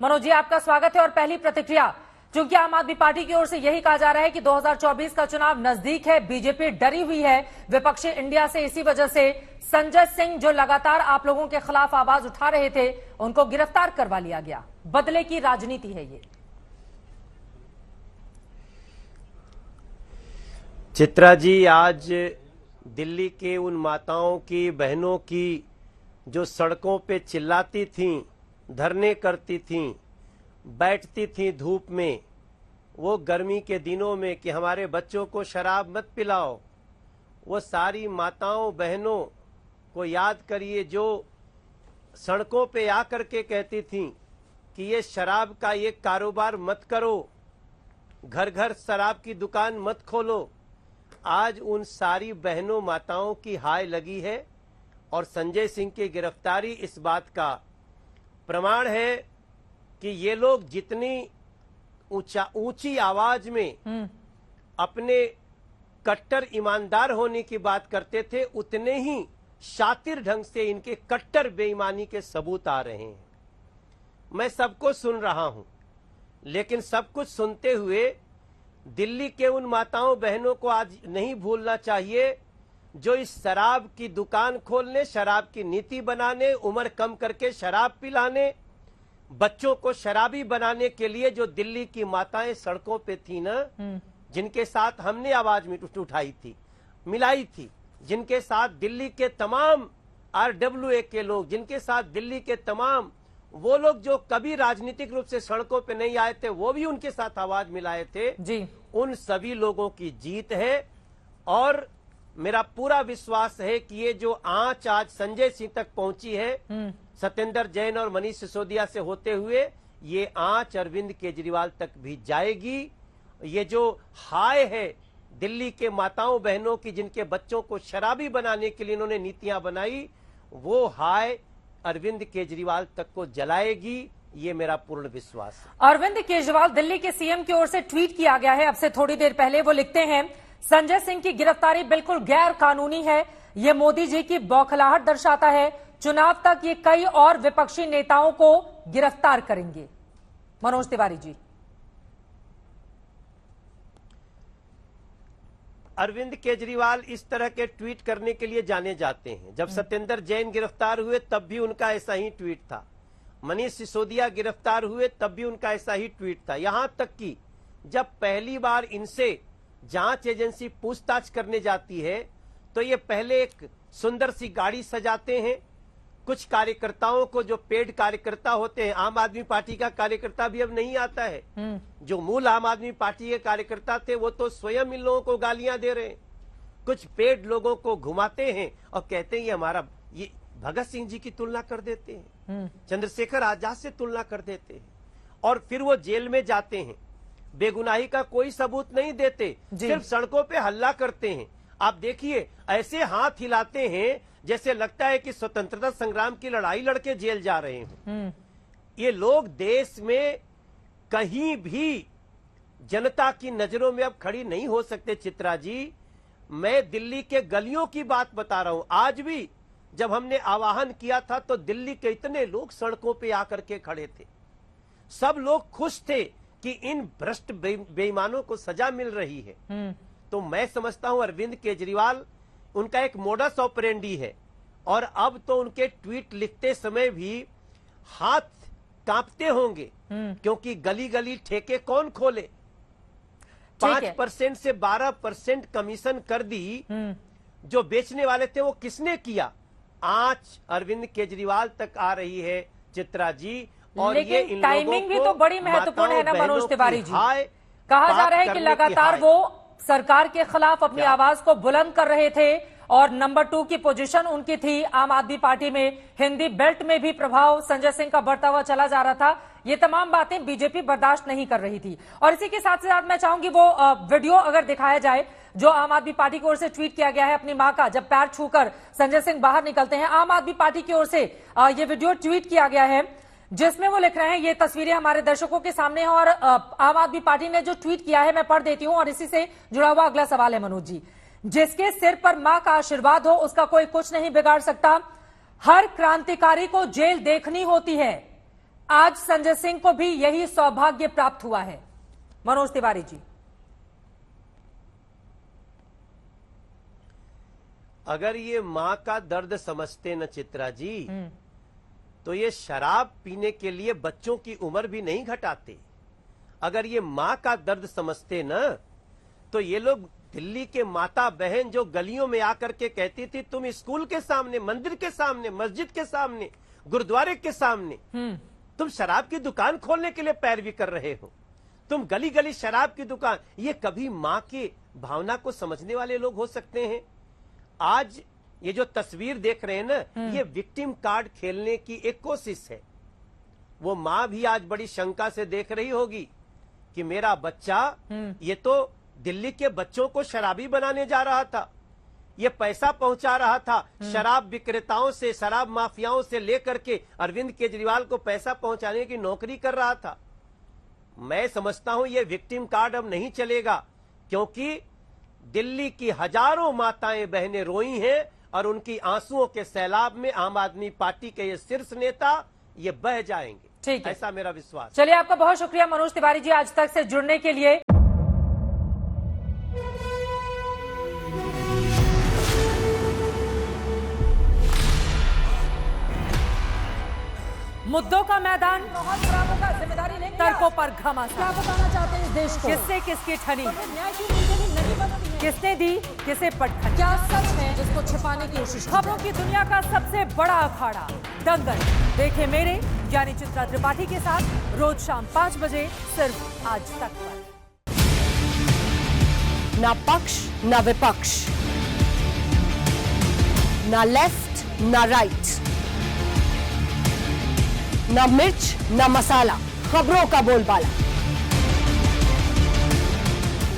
मनोज जी, आपका स्वागत है और पहली प्रतिक्रिया, क्योंकि आम आदमी पार्टी की ओर से यही कहा जा रहा है कि 2024 का चुनाव नजदीक है, बीजेपी डरी हुई है विपक्षी इंडिया से, इसी वजह से संजय सिंह जो लगातार आप लोगों के खिलाफ आवाज उठा रहे थे उनको गिरफ्तार करवा लिया गया। बदले की राजनीति है ये। चित्रा जी, आज दिल्ली के उन माताओं की, बहनों की जो सड़कों पे चिल्लाती थीं, धरने करती थीं, बैठती थीं धूप में, वो गर्मी के दिनों में कि हमारे बच्चों को शराब मत पिलाओ, वो सारी माताओं बहनों को याद करिए जो सड़कों पे आकर के कहती थीं कि ये शराब का ये कारोबार मत करो, घर घर शराब की दुकान मत खोलो। आज उन सारी बहनों माताओं की हाय लगी है और संजय सिंह की गिरफ्तारी इस बात का प्रमाण है कि ये लोग जितनी ऊंची आवाज में अपने कट्टर ईमानदार होने की बात करते थे, उतने ही शातिर ढंग से इनके कट्टर बेईमानी के सबूत आ रहे हैं। मैं सबको सुन रहा हूं, लेकिन सब कुछ सुनते हुए दिल्ली के उन माताओं बहनों को आज नहीं भूलना चाहिए जो इस शराब की दुकान खोलने, शराब की नीति बनाने, उम्र कम करके शराब पिलाने, बच्चों को शराबी बनाने के लिए जो दिल्ली की माताएं सड़कों पे थी ना, जिनके साथ हमने आवाज उठाई थी, मिलाई थी, जिनके साथ दिल्ली के तमाम RWA के लोग, जिनके साथ दिल्ली के तमाम वो लोग जो कभी राजनीतिक रूप से सड़कों पे नहीं आए थे, वो भी उनके साथ आवाज मिलाए थे जी। उन सभी लोगों की जीत है और मेरा पूरा विश्वास है कि ये जो आंच आज संजय सिंह तक पहुंची है, सत्येंद्र जैन और मनीष सिसोदिया से होते हुए, ये आंच अरविंद केजरीवाल तक भी जाएगी। ये जो हाय है दिल्ली के माताओं बहनों की, जिनके बच्चों को शराबी बनाने के लिए इन्होंने नीतियां बनाई, वो हाय अरविंद केजरीवाल तक को जलाएगी, ये मेरा पूर्ण विश्वास है। अरविंद केजरीवाल, दिल्ली के सीएम की ओर से ट्वीट किया गया है अब से थोड़ी देर पहले। वो लिखते हैं, संजय सिंह की गिरफ्तारी बिल्कुल गैर कानूनी है, ये मोदी जी की बौखलाहट दर्शाता है, चुनाव तक ये कई और विपक्षी नेताओं को गिरफ्तार करेंगे। मनोज तिवारी जी। अरविंद केजरीवाल इस तरह के ट्वीट करने के लिए जाने जाते हैं। जब सत्येंद्र जैन गिरफ्तार हुए तब भी उनका ऐसा ही ट्वीट था, मनीष सिसोदिया गिरफ्तार हुए तब भी उनका ऐसा ही ट्वीट था। यहां तक कि जब पहली बार इनसे जांच एजेंसी पूछताछ करने जाती है तो ये पहले एक सुंदर सी गाड़ी सजाते हैं, कुछ कार्यकर्ताओं को, जो पेड कार्यकर्ता होते हैं, आम आदमी पार्टी का कार्यकर्ता भी अब नहीं आता है, जो मूल आम आदमी पार्टी के कार्यकर्ता थे वो तो स्वयं इन लोगों को गालियां दे रहे हैं। कुछ पेड लोगों को घुमाते हैं और कहते हैं ये हमारा, ये भगत सिंह जी की तुलना कर देते हैं, चंद्रशेखर आजाद से तुलना कर देते हैं, और फिर वो जेल में जाते हैं, बेगुनाही का कोई सबूत नहीं देते, सिर्फ सड़कों पे हल्ला करते हैं। आप देखिए, ऐसे हाथ हिलाते हैं जैसे लगता है कि स्वतंत्रता संग्राम की लड़ाई लड़के जेल जा रहे हैं। ये लोग देश में कहीं भी जनता की नजरों में अब खड़ी नहीं हो सकते। चित्रा जी, मैं दिल्ली के गलियों की बात बता रहा हूं। आज भी जब हमने आह्वान किया था तो दिल्ली के इतने लोग सड़कों पे आकर के खड़े थे, सब लोग खुश थे कि इन भ्रष्ट बेईमानों को सजा मिल रही है। तो मैं समझता हूं अरविंद केजरीवाल, उनका एक मोडस ऑपरेंडी है, और अब तो उनके ट्वीट लिखते समय भी हाथ कांपते होंगे, क्योंकि गली गली ठेके कौन खोले। 5% से 12% कमीशन कर दी जो बेचने वाले थे, वो किसने किया? आंच अरविंद केजरीवाल तक आ रही है चित्रा जी। और ये इन टाइमिंग भी तो बड़ी महत्वपूर्ण है ना मनोज तिवारी जी। कहा जा रहा है कि लगातार वो सरकार के खिलाफ अपनी आवाज को बुलंद कर रहे थे और नंबर 2 की पोजीशन उनकी थी आम आदमी पार्टी में। हिंदी बेल्ट में भी प्रभाव संजय सिंह का बढ़ता हुआ चला जा रहा था। ये तमाम बातें बीजेपी बर्दाश्त नहीं कर रही थी। और इसी के साथ साथ मैं चाहूंगी वो वीडियो अगर दिखाया जाए जो आम आदमी पार्टी की ओर से ट्वीट किया गया है अपनी मां का, जब पैर छूकर संजय सिंह बाहर निकलते हैं। आम आदमी पार्टी की ओर से ये वीडियो ट्वीट किया गया है जिसमें वो लिख रहे हैं, ये तस्वीरें हमारे दर्शकों के सामने हैं और आम आदमी पार्टी ने जो ट्वीट किया है मैं पढ़ देती हूं और इसी से जुड़ा हुआ अगला सवाल है मनोज जी। जिसके सिर पर मां का आशीर्वाद हो उसका कोई कुछ नहीं बिगाड़ सकता। हर क्रांतिकारी को जेल देखनी होती है। आज संजय सिंह को भी यही सौभाग्य प्राप्त हुआ है। मनोज तिवारी जी, अगर ये मां का दर्द समझते न चित्रा जी, तो ये शराब पीने के लिए बच्चों की उम्र भी नहीं घटाते। अगर ये मां का दर्द समझते न, तो ये लोग दिल्ली के माता बहन जो गलियों में आकर के कहती थी तुम स्कूल के सामने, मंदिर के सामने, मस्जिद के सामने, गुरुद्वारे के सामने तुम शराब की दुकान खोलने के लिए पैरवी कर रहे हो, तुम गली गली शराब की दुकान, ये कभी मां की भावना को समझने वाले लोग हो सकते हैं? आज ये जो तस्वीर देख रहे हैं ना, ये विक्टिम कार्ड खेलने की एक कोशिश है। वो मां भी आज बड़ी शंका से देख रही होगी कि मेरा बच्चा ये तो दिल्ली के बच्चों को शराबी बनाने जा रहा था, ये पैसा पहुंचा रहा था शराब विक्रेताओं से, शराब माफियाओं से लेकर के अरविंद केजरीवाल को पैसा पहुंचाने की नौकरी कर रहा था। मैं समझता हूं ये विक्टिम कार्ड अब नहीं चलेगा, क्योंकि दिल्ली की हजारों माताएं बहनें रोई हैं और उनकी आंसुओं के सैलाब में आम आदमी पार्टी के ये शीर्ष नेता ये बह जाएंगे। ठीक है, ऐसा मेरा विश्वास। चलिए, आपका बहुत शुक्रिया मनोज तिवारी जी आज तक से जुड़ने के लिए। मुद्दों का मैदान, बहुत खराबों का जिम्मेदारी लेंगे। तर्कों पर घमासान, क्या बताना चाहते हैं इस देश को? किससे किसकी ठनी, न्याय की नीति नहीं बनती है। किसने दी किसे पटखनी, क्या सच है जिसको छिपाने की कोशिश की? खबरों की दुनिया का सबसे बड़ा अखाड़ा दंगल देखे मेरे यानी चित्रा त्रिपाठी के साथ रोज शाम 5 बजे सिर्फ आज तक पर। ना पक्ष ना विपक्ष, ना लेफ्ट ना राइट, ना मिर्च ना मसाला, खबरों का बोलबाला,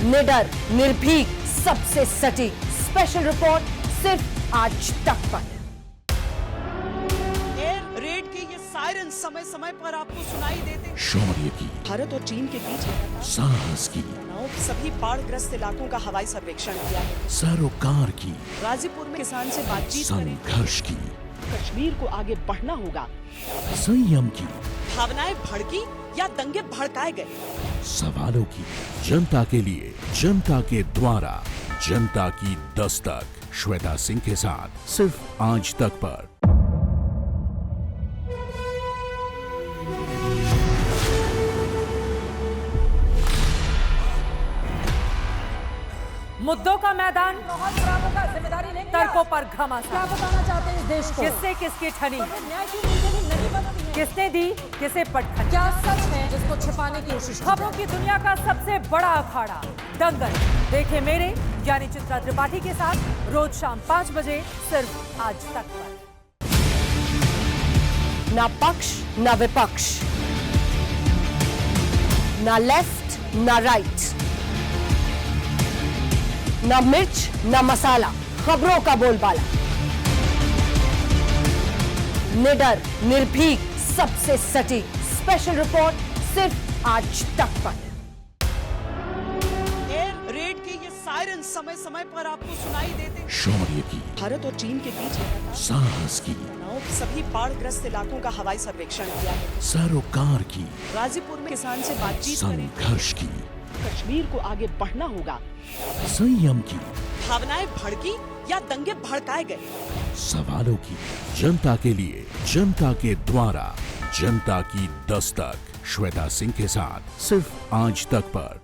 निडर निर्भीक सबसे सटीक स्पेशल रिपोर्ट सिर्फ आज तक पर। एयर रेड के ये सायरन समय समय पर आपको सुनाई देते। शौर्य की, भारत और चीन के बीच साहस की, सभी बाढ़ग्रस्त इलाकों का हवाई सर्वेक्षण किया है। सरोकार की, गाजीपुर में किसान से बातचीत करें। संघर्ष की, कश्मीर को आगे बढ़ना होगा। संयम की, भावनाएं भड़की या दंगे भड़काए गए, सवालों की, जनता के लिए, जनता के द्वारा, जनता की दस्तक। श्वेता सिंह के साथ सिर्फ आज तक पर। मुद्दों का मैदान, बहुत खराबों का जिम्मेदारी लेंगे। तर्कों पर क्या घमासान, बताना चाहते हैं इस देश को? किससे किसकी ठनी, न्याय की नीति नहीं बनती है। किसने दी किसे पटखनी, क्या सच है जिसको छिपाने की कोशिश की? खबरों की दुनिया का सबसे बड़ा अखाड़ा दंगल देखे मेरे यानी चित्रा त्रिपाठी के साथ रोज शाम 5 बजे सिर्फ आज तक पर। ना पक्ष ना विपक्ष, ना लेफ्ट ना राइट, ना मिर्च ना मसाला, खबरों का बोलबाला, निडर निर्भीक सबसे सटीक स्पेशल रिपोर्ट सिर्फ आज तक पर। एयर रेड के ये सायरन समय समय पर आपको सुनाई देते। शौर्य की, भारत और चीन के बीच साहस की, सभी बाढ़ग्रस्त इलाकों का हवाई सर्वेक्षण किया है। सरोकार की, गाजीपुर में किसान से बातचीत करें। संघर्ष की, कश्मीर को आगे बढ़ना होगा। संयम की, भावनाएं भड़की या दंगे भड़काए गए, सवालों की, जनता के लिए, जनता के द्वारा, जनता की दस्तक। श्वेता सिंह के साथ सिर्फ आज तक पर।